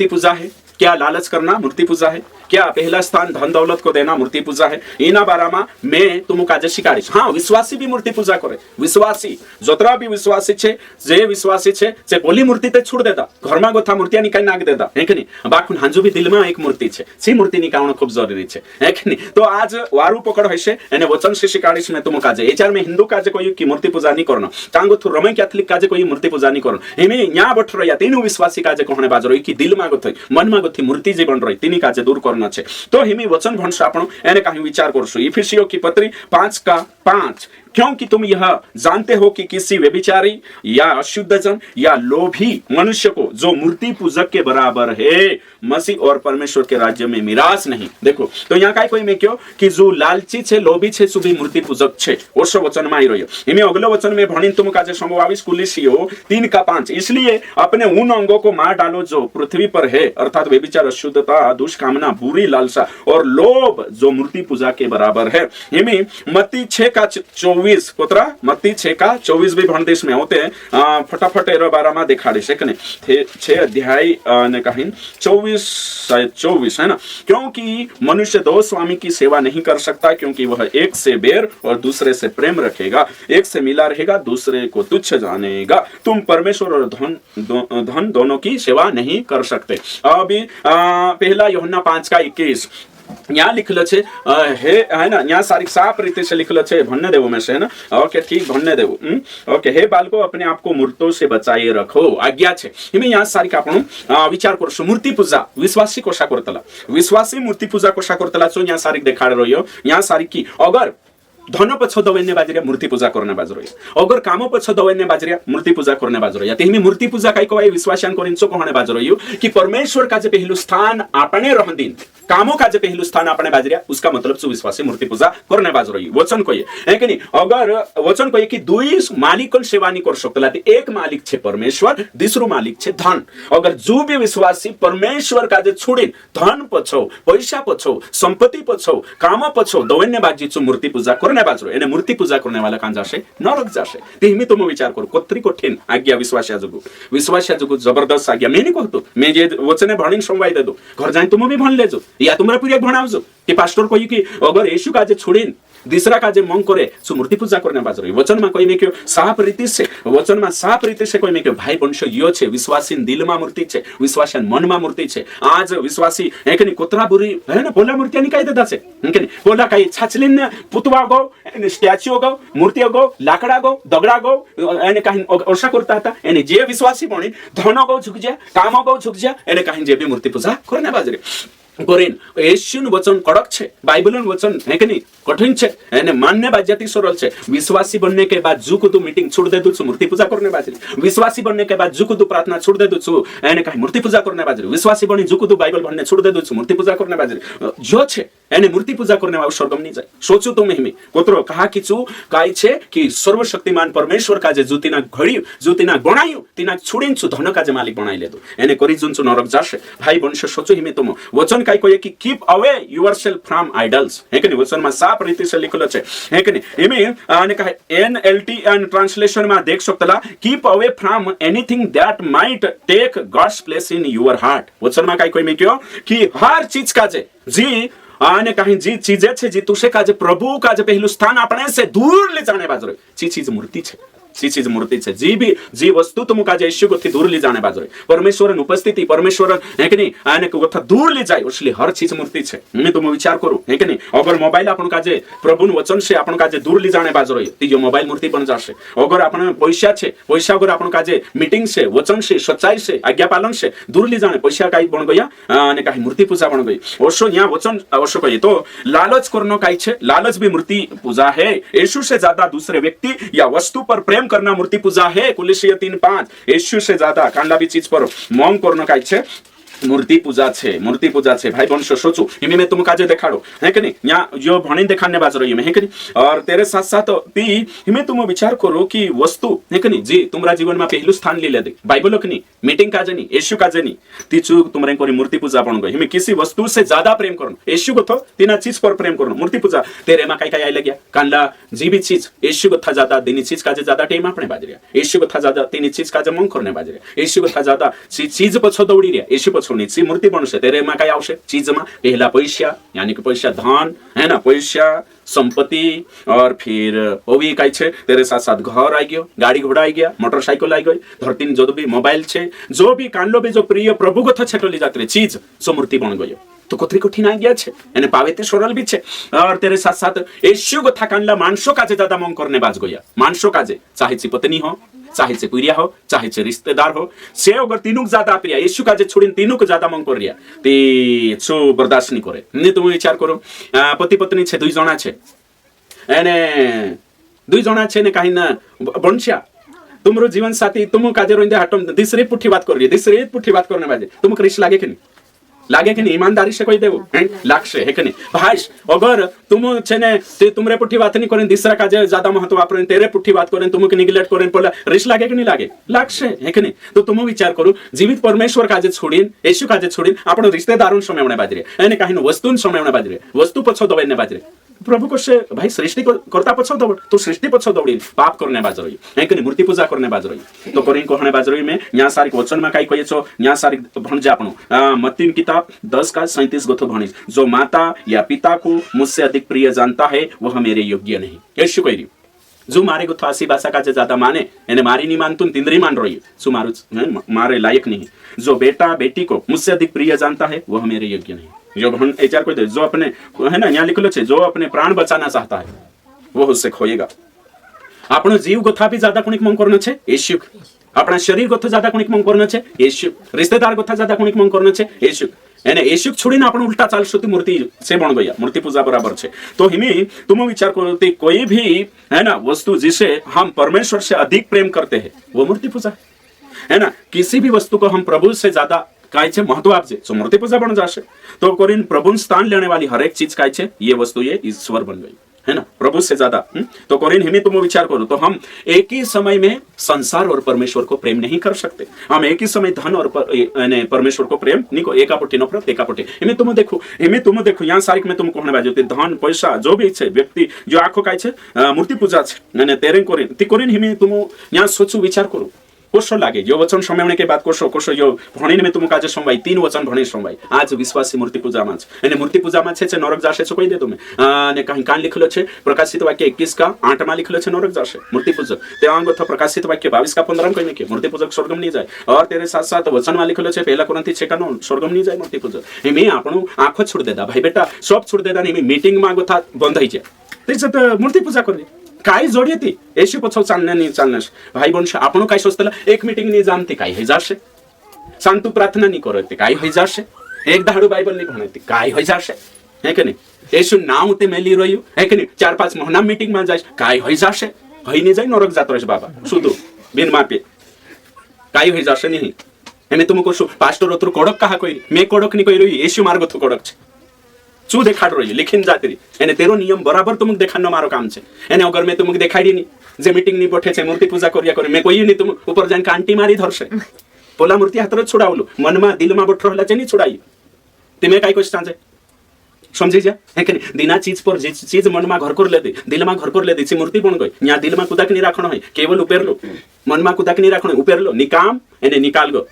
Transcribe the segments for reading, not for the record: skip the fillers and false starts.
मूर्ति पूजा है? क्या लालच करना मूर्ति पूजा है? क्या पहला स्थान धन दौलत को देना मूर्ति पूजा है? इना बारामा मैं तुम काजे शिकाड़ीश। हाँ, विश्वासी भी मूर्ति पूजा करे। विश्वासी जोतरा भी विश्वासी छे, जे विश्वासी छे जे बोली मूर्ति ते छोड़ देता, घरमा गोथा मूर्तिया निकाल नाख देता है कि नहीं। बाकू हांजू भी दिल में एक मूर्ति छे, सी मूर्ति निकालना खूब जरूरी छे, है कि नहीं। तो आज वारू पकड़ हशे एने वचन से शिकाड़ीश मैं तुम काजे एचार में हिंदू काजे कोई की मूर्ति पूजा नहीं करना, तांगो थु रमई कैथोलिक काजे कोई मूर्ति पूजा नहीं करना। एमे न्या बठ रया तीनों विश्वासी काजे कहणे बाजरो की दिल में गोथई मन में गोथी मूर्ति जे बन रही तीनी काजे दूर करना छे। तो हिमी वचन भणस आपण एने काही विचार करसु। इफिसियों की पत्री 5:5 क्योंकि तुम यह जानते हो कि किसी व्यभिचारी या अशुद्ध जन या लोभी मनुष्य को जो मूर्ति पूजक के बराबर है मसीह और परमेश्वर के राज्य में मिरास नहीं। देखो तो यहाँ काय कोई में क्यों कि जो लालची छे लोभी छे सु भी मूर्ति पूजक छे। ओसो वचन में आई रह्यो। इमे अगलो वचन में भणीन तुम काजे समावेश कुलिसियो 3:5 इसलिए अपने उन अंगों को मार डालो जो पृथ्वी पर है अर्थात व्यभिचार अशुद्धता दुष्कामना बुरी लालसा और लोभ जो मूर्ति पूजा के बराबर है। इमे मत्ती 6:24 कोतरा मत्ती 6:24 भी भणदेश में होते हैं। फटाफट एरो बारा में दिखाड़ी से कने 6 अध्याय ने कहीं 24 है ना। क्योंकि मनुष्य दो स्वामी की सेवा नहीं कर सकता क्योंकि वह एक से बैर और दूसरे से प्रेम रखेगा, एक से मिला रहेगा दूसरे को तुच्छ जानेगा। तुम परमेश्वर और धन दोनों की सेवा नहीं कर सकते। अभी पहला यूहन्ना 5:21 यहाँ लिखल छे हे है ना। यहाँ सारी साफ रीते से लिखल छे भन्ने देवो में से है ना। ओके ठीक भन्ने देवो ओके हे बालको अपने आप को मूर्तों से बचाए रखो आज्ञा छे। हिमे यहाँ सारी का आपण विचार करसु। मूर्ति पूजा विश्वासी कोशा करतला, विश्वासी मूर्ति पूजा कोशा करतला सो यहाँ सारी देखाड़ रह्यो। यहाँ सारी की अगर धन पछ दवैन्य बाजरिया मूर्ति पूजा करने बाजरो अगर काम पछ दवैन्य बाजरिया मूर्ति पूजा करने बाजरो या तेहमी मूर्ति पूजा काय कोई विश्वासान करिनसो कहणे बाजरो कि परमेश्वर का जे पहलु स्थान आपने रहंदिन कामों का जे पहलु स्थान आपने बाजरिया उसका मतलब सुविश्वासी मूर्ति पूजा करने बाजरो वचन कोई है कि नहीं। अगर वचन कोई कि दुई मालिकन सेवा नहीं कर सकतला ते एक मालिक छे परमेश्वर दूसरो मालिक छे धन। अगर जो भी विश्वासी परमेश्वर का जे छोड़िन धन पछो पैसा पछो संपत्ति पछो काम पछो दवैन्य बाजी मूर्ति पूजा करने बाजरो एने मूर्ति पूजा करने वाला कान जाशे नरक जाशे। तेहमी तुम विचार करो कोत्री कठिन आज्ञा विश्वासिया जुगु जबरदस्त आज्ञा। मैं नहीं कहतो मैं जे वचने भणिन समवाय दे दो घर जाए तुम भी भण लेजो या तुमरा पूरी भणावजो कि पास्टर कहि कि अगर यीशु का जे छोड़िन दूसरा का जे मंग करे सो मूर्ति पूजा करने बाजरो। वचन में कोई में क्यों साफ रीति से वचन में साफ रीति से कोई में क्यों भाई वंश यो छे विश्वासी दिल में मूर्ति छे विश्वासी मन में मूर्ति छे। आज विश्वासी है कि कोतरा बुरी है ना बोला मूर्तिया निकाय देता छे है कि बोला काई छाचलिन पुतवा गो स्टैच्यू गो मूर्ति गो लाकड़ा गो दगड़ा गो एने कहीं ओसा करता था एने जे विश्वासी बणी धन गो झुक जा काम गो झुक जा एने कहीं जे भी मूर्ति पूजा करने बाजरे करेन। येशून वचन कड़क छे बाइबलन वचन है कि नहीं कठिन छे एने मानने बाज्याती सरल छे। विश्वासी बनने के बाद जुकु तू मीटिंग छोड़ दे दू मूर्ति पूजा करने बाजरी। विश्वासी बनने के बाद जुकु तू प्रार्थना छोड़ दे दू एने कहीं मूर्ति पूजा करने बाजरी। विश्वासी बनी जुकु तू बाइबल पढ़ने छोड़ दे दू मूर्ति पूजा करने बाजरी। जो छे एने मूर्ति पूजा करने वाला स्वर्गम नहीं जाए। सोचो तुम हिमी कोतरो कहा कि चू काई छे कि सर्वशक्तिमान परमेश्वर का जे जुतिना घड़ी जुतिना गणायु तिना छुड़िन छु धन का जे मालिक बनाई ले दो एने करी जुन छु नरक जाशे। भाई वंश सोचो हिमी तुम वचन काय कोई कि keep away yourself from idols है कि नहीं। वचन में साफ रीति से लिखल छे है कि नहीं। इमे ने कहे NLT एंड ट्रांसलेशन में देख सकतला keep away from anything that might take God's place in your heart. वचन में काय कोई में क्यों कि हर चीज का जे जी आने कहीं जी चीजें छे जी तुसे का जे प्रभु का जे पहलू स्थान अपने से दूर ले जाने बाजरो चीज मूर्ति छे चीज मूर्ति छे जी वस्तु तुम का यीशु को दूर ले जाने बाजरो परमेश्वर उपस्थिति परमेश्वर है कि नहीं आने को दूर ले जाए इसलिए हर चीज मूर्ति छे। मैं तुम विचार करो है कि नहीं। अगर मोबाइल अपन का जे प्रभु वचन से अपन का जे दूर ले जाने बाजरो तीजो मोबाइल मूर्ति बन जाशे। अगर अपन पैसा छे पैसा अगर अपन का जे मीटिंग से वचन से सच्चाई से आज्ञा पालन से दूर ले जाने पैसा का बन गया ने कहीं मूर्ति पूजा बन गई। अवश्य यहाँ वचन अवश्य कही तो लालच करनो काई छे लालच भी मूर्ति पूजा है। यीशु से ज्यादा दूसरे व्यक्ति या वस्तु पर प्रेम करना मूर्ति पूजा है। कुलिसिया 3:5 यीशु से ज्यादा कांडा भी चीज पर मोंग करनो काई छे मूर्ति पूजा छे। भाई वंश सोचो इमे में तुम काजे देखाड़ो है कि नहीं। यहाँ जो भणी देखाने बाजरो ये है कि नहीं। और तेरे साथ साथ ती इमे तुम विचार करो कि वस्तु है कि नहीं जी तुम्हारा जीवन में पहलू स्थान ले दे बाइबल की नहीं मीटिंग का जनी यीशु का जनी तीचु तुम्हारे कोरी मूर्ति पूजा बन गई। किसी वस्तु से ज्यादा प्रेम करो यीशु को तो तीना चीज पर प्रेम करो मूर्ति पूजा तेरे में कई आई लगे कांडा जी भी चीज यीशु को था ज्यादा दिनी चीज का ज्यादा टेम अपने बाजरिया यीशु को था ज्यादा तीनी चीज का मंग करने बाजरिया यीशु को था ज्यादा चीज पछो दौड़ी रिया यीशु पछो छुनी मूर्ति बनशे तेरे में कई आवशे चीज में पहला पैसा यानी कि पैसा धन है ना पैसा संपत्ति और फिर वो भी कई छे तेरे साथ साथ घर आई गयो गाड़ी घोड़ा आई गया मोटरसाइकिल आई गई धरती जो भी मोबाइल छे जो भी कांडो भी जो प्रिय प्रभु कथा छेटली जाते चीज सो मूर्ति बन गयो तो कोतरी कठिन आ गया छे एने पावे ते सरल भी छे और तेरे साथ साथ यीशु कथा कांडला मानसो काजे ज्यादा मन करने बाज गया मानसो काजे चाहे ची पत्नी हो चाहे से पुरिया हो चाहे से रिश्तेदार हो से अगर तीनों ज्यादा प्रिया यीशु का जे छोड़िन तीनों को ज्यादा मन कर रिया ते सो बर्दाश्त नहीं करे ने तुम विचार करो पति पत्नी छे दुई जना छे एने दुई जना छे ने कहीं ना बनछिया तुमरो जीवन साथी तुम काजे रोइंदे हटम दिसरे पुठी बात कर रही है दिसरे पुठी बात करने बाजे तुमको रिश्त लागे कि नहीं लागे कि नहीं ईमानदारी से कोई देवो लागशे है कि नहीं भाई अगर तुम छेने तुमरे पुठी बात नहीं करें दूसरा का ज्यादा महत्व वापरें तेरे पुठी बात करें तुमको निग्लेक्ट करें पहला रिश्त लागे कि नहीं लागे लागशे है कि नहीं तो तुम विचार करो जीवित परमेश्वर काजे छोड़ीन यीशु काजे छोड़ीन आपण रिश्तेदारों समय में बाजरे एने कहीं वस्तु समय में बाजरे वस्तु पछ दबेने बाजरे प्रभु को से भाई सृष्टि करता पछ दौड़ तो सृष्टि पछ दौड़ी पाप करने बाज रही है कि मूर्ति पूजा करने बाज रही तो करें कहने बाज रही में यहाँ सारी वचन में कई कहे छो यहाँ सारी भणजा आपनो मत्ती किताब 10 का 37 गोथो भणी जो माता या पिता को मुझसे अधिक प्रिय जानता है वह मेरे योग्य नहीं यीशु कह रही जो मारे को आसी भाषा का ज्यादा माने एने मारी नहीं मानतू तिंदरी मान रही है सो मारू मारे लायक नहीं जो बेटा बेटी को मुझसे अधिक प्रिय जानता है वह मेरे योग्य नहीं जो हम एचार कोई जो अपने है ना यहाँ लिखलो छे जो अपने प्राण बचाना चाहता है वो उससे खोएगा अपनो जीव कथा भी ज्यादा कोनिक मन करना छे यीशु अपना शरीर कथा ज्यादा कोनिक मन करना छे यीशु रिश्तेदार कथा ज्यादा कोनिक मन करना छे यीशु एने यीशु छोड़ीने आपण उल्टा चाल सुती मूर्ति से बन गया मूर्ति पूजा बराबर छे तो हिमी तुम विचार करो कि कोई भी है ना वस्तु जिसे हम परमेश्वर से अधिक प्रेम करते हैं वो मूर्ति पूजा है ना किसी भी वस्तु को हम प्रभु से ज्यादा काय छे महत्व आपजे सो मूर्ति पूजा बन जाशे तो कोरिन प्रभु स्थान लेने वाली हर एक चीज काय छे ये वस्तु ये ईश्वर बन गई है ना प्रभु से ज्यादा तो कोरिन हिमी तुम विचार करो तो हम एक ही समय में संसार और परमेश्वर को प्रेम नहीं कर सकते हम एक ही समय धन और परमेश्वर को प्रेम नहीं को एकापुटी नफरत एकापुटी हिमी तुम देखो यहाँ सारिक में तुम कहने बाजो धन पैसा जो भी छे व्यक्ति जो आखो काय छे मूर्ति पूजा छे तेरे कोरिन ती कोरिन हिमी तुम यहाँ सोचो विचार करो कोशो लागे यो वचन समय के बाद कोशो यो भणीने में तुम काजे संवाई 3 वचन भणी संवाई आज विश्वासी मूर्ति पूजा में एने मूर्ति पूजा में छे नरक जाशे छे कोई दे तुमे ने कहीं कान लिखलो छे प्रकाशित वाक्य 21 का 8 में लिखलो छे नरक जाशे मूर्ति पूजक ते अंग तो प्रकाशित वाक्य 22 का 15 में कहीं के मूर्ति पूजक स्वर्गम नहीं जाए और तेरे साथ साथ वचन में लिखलो छे पहला कुरिन्थी 6 का 9 स्वर्गम नहीं जाए मूर्ति पूजक एमे आपणो आंखो छोड़ देदा भाई बेटा सब छोड़ देदा ने मीटिंग में गोथा बंद होई जाए तेज मूर्ति पूजा करली काय जोडी ती येशू पछो चालणे नाही चालणस भाई बंश आपण काय सोचतला एक मीटिंग नाही जामती काय होई जाशे शांतु प्रार्थना नाही करते काय होई जाशे एक धाडू बाइबल नाही भणती काय होई जाशे है के नहीं येशू नाम ते मेली रह्यो है के नहीं 4-5 महीना मीटिंग में जाय काय होई जाशे होई नहीं जाय नरक जात रस बाबा सुदु बिन मापे काय होई जाशे नहीं एमे तुमको पास्टर अत्र कडक कहा कोई मैं कडक नहीं कोई रही येशू मार्ग तो कडक छे चू देखाड़ रही लिखिन जाती एने तेरो नियम बराबर तुमको देखानो मारो काम छे एने अगर मैं तुमको देखाड़ी नहीं जे मीटिंग नहीं पठे छे मूर्ति पूजा करिया करे मैं कोई नहीं तुम ऊपर जान कांटी मारी धरसे पोला मूर्ति हाथ छुड़ावलो मन में दिल में बठ रहला छे नहीं छुड़ाई तिमे काय क्वेश्चन छे समझी जा है कि दिना चीज पर चीज मन में घर कर ले दे दिल में घर कर ले दी मूर्ति बन गई यहाँ दिल में कुदाक नहीं रखना है केवल उपेर लो मन में कुदाक नहीं रखना उपेर लो निकाम एने निकाल गो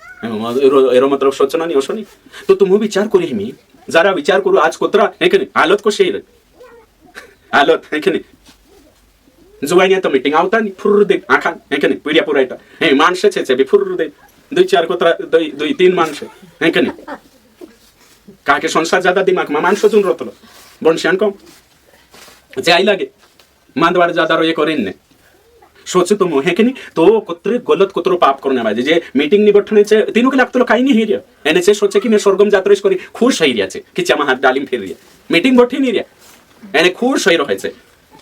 एरो मतलब सोचना नहीं ओसो नहीं तो तुम विचार करी हिमी जरा विचार करू आज कोतरा है कि नहीं हालत को शेर हालत है कि नहीं जुवाइया तो मीटिंग आवता नहीं फुर्र दे आखा है कि नहीं पुरिया पुरायटा हे माणसे छे बे फुर्र दे 2-4 कोतरा 2-3 माणसे है कि नहीं काके संसार ज्यादा दिमाग में माणसो जुन रोतलो बनशान कम जे आई लागे मांदवाड़ ज्यादा रो ये करेन ने सोच तुम है कि नहीं तो कुत्रे गलत कुत्रो पाप करने वाले जे मीटिंग नहीं बैठने से तीनों के लागतो काही नहीं हिरिया एने से सोचे कि मैं स्वर्गम जात्रेश करी खुश हई रिया छे कि चमा हाथ डालिम फिर रिया मीटिंग बैठी नहीं रिया एने खुश हई रहे छे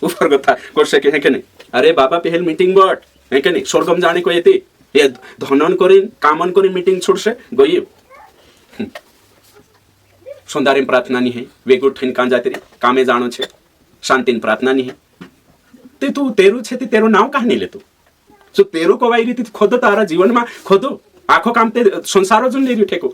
ऊपर कथा कोसे के है कि नहीं अरे बाबा पहल मीटिंग बैठ है कि नहीं स्वर्गम जाने को येते ये धनन करिन कामन करिन मीटिंग छोड़से गई सुंदरिम प्रार्थना नहीं है वेगुट ठिन कां जाते कामे जानो छे शांतिन प्रार्थना नहीं है ते तू तेरू छे तेरो नाम कहा नहीं ले तू सो तेरू को वाई रीति खोदो तारा जीवन में खोदो आखो काम ते संसारो जन ले ठेको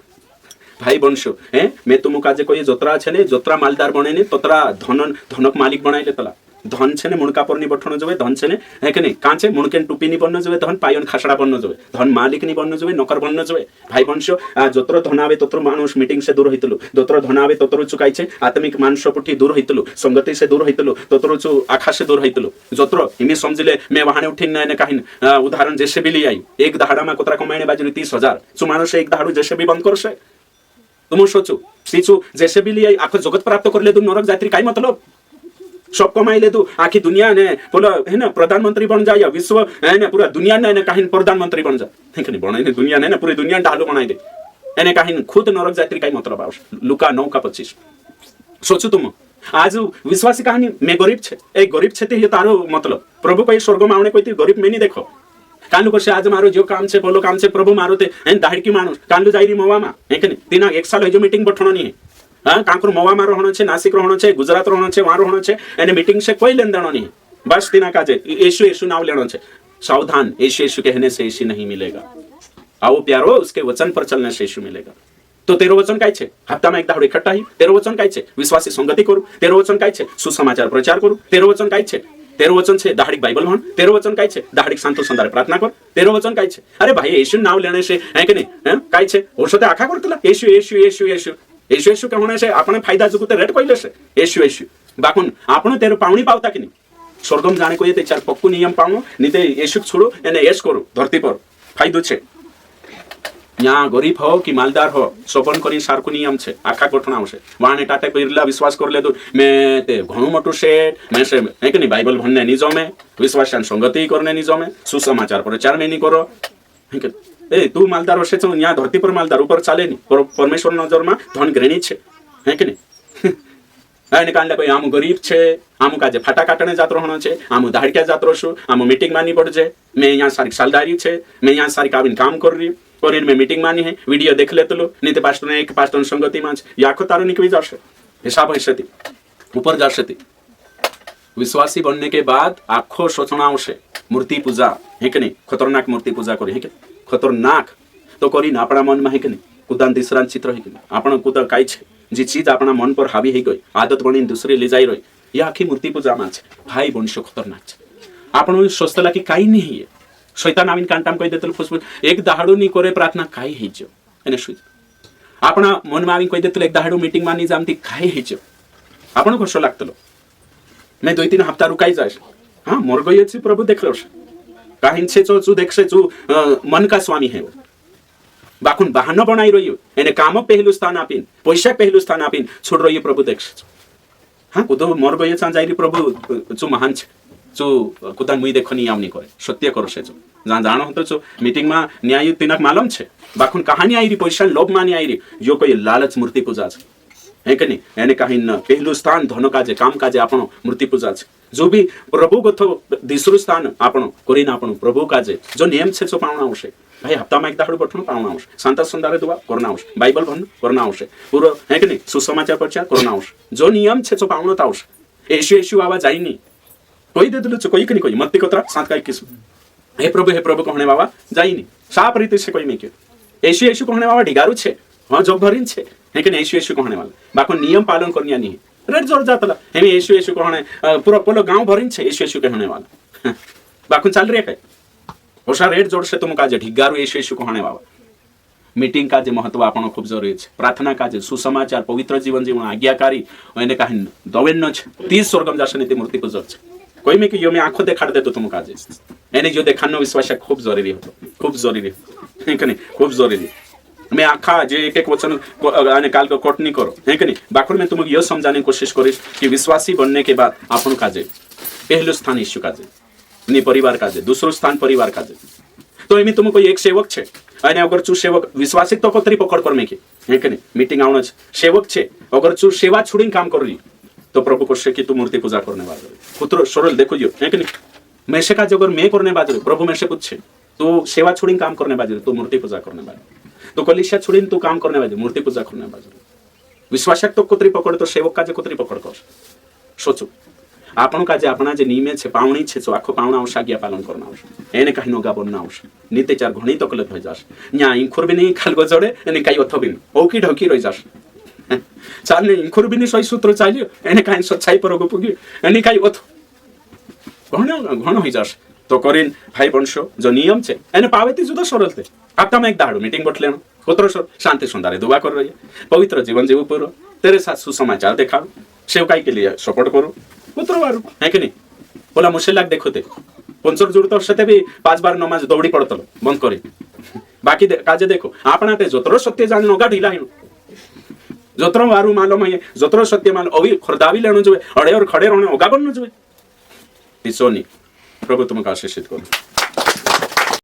भाई बंशो हैं मैं तुम काजे कोई जोत्रा छे ने जोत्रा मालदार बने ने तोतरा धनक मालिक बनाई ले तला धन छे ने मुणका परनी बठण जोवे धन छे ने है कि नहीं कांचे मुणकेन टुपी नि बन्न जोवे धन पायन खासड़ा बन्न जोवे धन मालिक नि बन्न जोवे नौकर बन्न जोवे भाई वंश जत्र धन आवे तत्र मानुष मीटिंग से दूर होइतलु जत्र धन आवे तत्र चु काइछे आत्मिक मानस पुठी दूर होइतलु संगति से दूर होइतलु तत्र चु आकाश से दूर होइतलु जत्र इमे समझले मैं वहाने उठिन ने काहिन उदाहरण जैसे भी ली आई एक दहाड़ा में कोतरा कमाईने बाजरी 30,000 चु मानुष एक दहाड़ू जैसे भी बंद करसे तुम सोचो सीचु जैसे भी ली आई आखो जगत प्राप्त करले तू नरक जात्री काय मतलब सब कमाइले तू आखी दुनिया ने बोलो है ना प्रधानमंत्री बन जा या विश्व है ना पूरा दुनिया ने काहिन प्रधानमंत्री बन जा ठीक नहीं बनाई दुनिया ने ना पूरी दुनिया ढालू बनाई दे एने काहिन खुद नरक जात्री काय मतलब आवश लुका 9:25 सोचो तुम आज विश्वासी कहानी मैं गरीब छे एक गरीब छे ते तारो मतलब प्रभु पे स्वर्ग में आउने कोई गरीब में नहीं देखो कालू को आज मारो जो काम छे बोलो काम छे प्रभु मारो ते एन दाहिर की मानुस कालू जाईरी मवामा है कि नहीं तीना एक साल जो मीटिंग बठणो नहीं हाँ कांकुर मवामा रहणो छे नासिक रहणो छे गुजरात रहणो छे वहां रहणो छे एने मीटिंग से कोई लेन देनो नहीं बस तीना काजे यीशु यीशु नाम लेनो छे सावधान यीशु यीशु कहने से यीशु नहीं मिलेगा आओ प्यारो उसके वचन पर चलने से यीशु मिलेगा तो तेरो वचन काय छे हप्ता में एक दाहड़ो इकट्ठा ही तेरो वचन काय छे विश्वासी संगति करू तेरो वचन काय छे सुसमाचार प्रचार करू तेरो वचन काय छे तेरो वचन छे दाहड़िक बाइबल भण तेरो वचन काय छे दाहड़िक शांतो संदारे प्रार्थना कर तेरो वचन काय छे अरे भाई यीशु नाम लेने से है कि नहीं काय छे औषधे आखा करतला यीशु यीशु यीशु यीशु यीशु यीशु कहणे से आपण फायदा जुगु ते रेट कइले से यीशु यीशु बाकुन आपण तेरो पावणी पावता कि नहीं स्वर्गम जाने को ये ते चार पक्कू नियम पावनो निते यीशु छोड़ो एने यश करू धरती पर फायदो छे यहाँ गरीब हो कि मालदार हो सोपन करी सारकु नियम छे आखा गठना आवशे वाने टाटे बिरला विश्वास करले तो मैं ते घणु मोटू सेठ मैं से है कि नहीं बाइबल भणने निजो में विश्वासन संगति करने निजो में सुसमाचार प्रचार में नहीं करो है कि ए तू मालदार हो से तो यहाँ धरती पर मालदार ऊपर चाले नहीं परमेश्वर नजर में धन ग्रहणी छे है कि नहीं एने कांडे भाई आम गरीब छे आम काजे फाटा काटने जात रहनो छे आम दाहड़िया जात रहशु आम मीटिंग मानी पड़जे मैं यहाँ सारी सालदारी छे मैं यहाँ सारी काबिन काम कर रही और इनमें मीटिंग मानी है वीडियो देख लेते लो नहीं तो पास्टर ने एक पास्टर संगति मांच याखो तारो निकली जाशे हिसाब हशती ऊपर जाशती विश्वासी बनने के बाद आखो सोचना आवशे मूर्ति पूजा है कि नहीं खतरनाक मूर्ति पूजा करी है कि खतरनाक तो करी ना अपना मन में है कि नहीं कुदान तीसरा चित्र है कि नहीं आपण कुदा काई छे जी चीज अपना मन पर हावी हो गई आदत बनी दूसरी ले जाई रही या आखी मूर्ति पूजा मांच भाई वंश खतरनाक छे आपण सोचतला कि काई नहीं है शैतान आमीन कांटाम कही देतल फुसफुस एक दहाड़ू नी करे प्रार्थना काई हेजो एने सुई आपणा मन में आमीन कही देतल एक दहाड़ू मीटिंग मानी जामती काई हेजो आपण कशो लागतलो मैं 2-3 हप्ता रुकाई जायस हां मोर गई छे प्रभु देखलोस काहीन छे चू देखसे चू मन का स्वामी है बाकुन बहाना बनाई रहियो एने काम पहलू स्थान आपिन पैसा पहलू स्थान आपिन छोड़ रहियो प्रभु देखसे हां कुदो मोर गई छा जाईरी प्रभु चू महान छे जो कुदान मुई देखो नहीं आमनी करे सत्य करो से जो जान जानो होतो जो मीटिंग में न्याय तिनक मालूम छे बाकुन कहानी आई री पैसा लोभ मानी आई री जो कोई लालच मूर्ति पूजा छे है कि नहीं एने कहीं पहलू स्थान धन काजे काम काजे आपण मूर्ति पूजा छे जो भी प्रभु गथो दिसरु स्थान आपण करिना आपण प्रभु काजे जो नियम छे सो पावना आवश्यक भाई हप्ता में एक दाहड़ू बठण पावना आवश्यक शांता संदारे दुआ करना आवश्यक बाइबल भन करना आवश्यक पूरा है कि नहीं सुसमाचार प्रचार करना आवश्यक जो नियम छे सो पावना आवश्यक यीशु यीशु आवा जाईनी कोई दे दिलो कोई कनी कोई मत्ती कोतरा सात का 21 हे प्रभु कहने बाबा जाईनी साफ रीति से कोई में के यीशु यीशु कहने बाबा ढिगारू छे हां जब भरिन छे लेकिन यीशु यीशु कहने वाला बाको नियम पालन करनिया नहीं रेड जोर जातला हे यीशु यीशु कहने पूरा पोलो गांव भरिन छे यीशु यीशु कहने वाला बाको चल रे के ओसा रेड जोर से तुम काजे ढिगारू यीशु यीशु कहने बाबा मीटिंग का जे महत्व आपण खूब जरूरी है प्रार्थना का जे सुसमाचार पवित्र जीवन जीवन आज्ञाकारी एने काहिन दवेन्न छे 30 स्वर्गम जाशे नीति मूर्ति पूजा छे कोई में कि यो में आंखों देखाड़ दे तो तुम काजे एने जो देखानो विश्वास खूब जरूरी होतो खूब जरूरी है कि नहीं खूब जरूरी मैं आखा जे एक वचन आने काल को कोट नहीं करो है कि नहीं बाखुर में तुमको यो समझाने की कोशिश करिस कि विश्वासी बनने के बाद आपन काजे पहलो स्थान यीशु काजे नि परिवार काजे दूसरो स्थान परिवार काजे तो एमी तुमको एक सेवक छे अने अगर चू सेवक विश्वासिक तो कोतरी पकड़ कर में के है कि नहीं मीटिंग आवण सेवक छे अगर चू सेवा छोड़ी काम कर रही तो प्रभु को कि तू मूर्ति पूजा करने वाले पुत्र सरल देखो जो है कि नहीं मैं से का अगर मैं करने बाजरे प्रभु में से पूछे तू सेवा छोड़ी काम करने बाजरे तू मूर्ति पूजा करने वाले तो कलिसिया छोड़ी तू काम करने बाजरे मूर्ति पूजा करने बाजरे विश्वासक तो कोतरी पकड़ तो सेवक का जे कोतरी पकड़ कर सोचो आपण का जे अपना जे नियमे छे पावणी छे तो आखो पावणा आवश्यक पालन करना आवश्यक एने कहीं नोगा बनना आवश्यक नीते चार घणी तकलीफ हो जास न्या इंखुर भी नहीं खाल गजड़े एने काई अथबिन ओकी ढकी रही जास चालने इंखुर भी नहीं सही सूत्र चाहिए एने कहीं सच्चाई पर पुगी एने काई अथ घणो होई जाश तो करीन भाई वंशो जो नियम छे एने पावेती जुदा सरल थे आपता एक दाड़ो मीटिंग बटले कोतरो शांति सुंदर दुआ कर रही है पवित्र जीवन जीव पूरो तेरे साथ सुसमाचार देखा सेवकाई के लिए सपोर्ट करो कोतरो वारू है कि नहीं बोला मुशेलाक देखो ते 500 जुड़तो साथे भी 5 बार नमाज दौड़ी पड़तलो बंद करी बाकी काजे देखो आपणा ते जोतरो सत्य जाण नोगा ढिलायनो जोतरो वारू मालूम है जोतरो सत्य मान अवी खरदावी लेनो जोए अड़े और खड़े रहने ओगा बननो जोए तिसोनी प्रभु तुमको आशीषित करो।